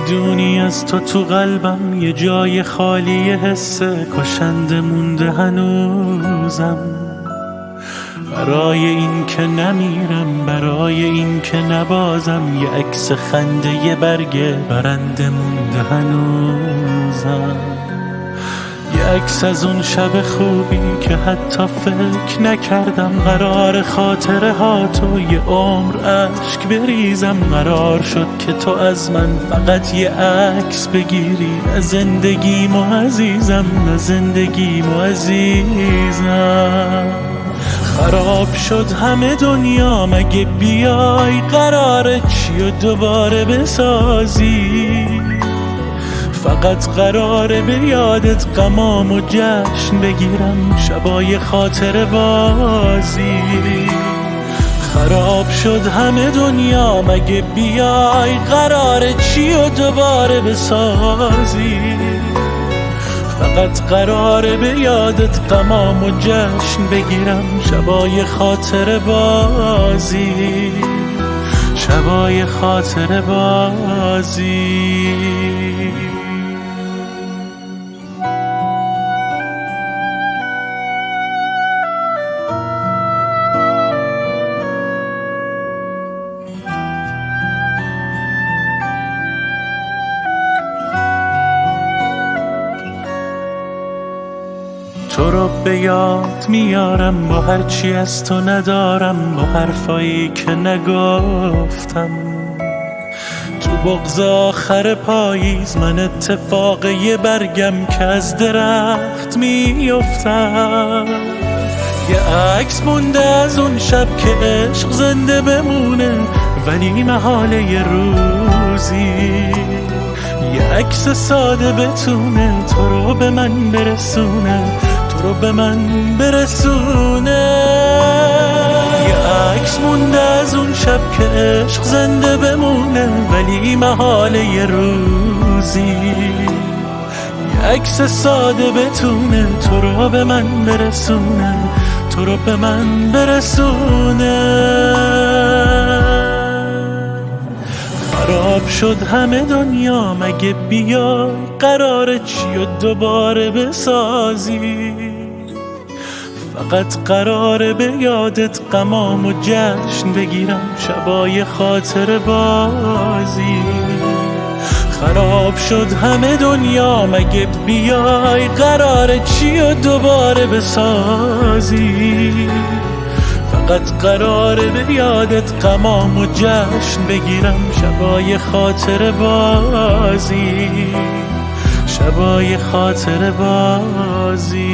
میدونی از تو قلبم یه جای خالی حسه کشنده مونده هنوزم. برای این که نمیرم، برای این که نبازم، یه عکس خنده یه برگه برنده مونده هنوزم. یه عکس از اون شب خوبی که حتی فکر نکردم قرار خاطره ها تو یه عمر عشق بریزم. قرار شد که تو از من فقط یه عکس بگیری، نه زندگیمو عزیزم، نه زندگیمو عزیزم. خراب شد همه دنیا، مگه بیای قراره چیو دوباره بسازی؟ فقط قراره به یادت غمام و جشن بگیرم، شبای خاطر بازی. خراب شد همه دنیا، مگه بیای قراره چیو دوباره بسازی؟ فقط قراره به یادت غمام و جشن بگیرم، شبای خاطر بازی، شبای خاطر بازی. تو رو به یاد میارم با هرچی از تو ندارم، با حرفایی که نگفتم. تو بغض آخر پاییز من اتفاق یه برگم که از درخت میافتم. یه عکس مونده از اون شب که عشق زنده بمونه، ولی محاله یه روزی یه عکس ساده بتونه تو رو به من برسونه، تو رو به من برسونه. یه عکس مونده از اون شب که عشق زنده بمونه، ولی محاله یه روزی یه عکس ساده بتونه تو رو به من برسونه، تو رو به من برسونه. خراب شد همه دنیا، مگه بیای قراره چیو دوباره بسازی؟ فقط قراره به یادت غمام و جشن بگیرم، شبای خاطر بازی. خراب شد همه دنیا، مگه بیای قراره چیو دوباره بسازی؟ فقط قراره به یادت غمام و جشن بگیرم، شبای خاطر بازی، شبای خاطر بازی.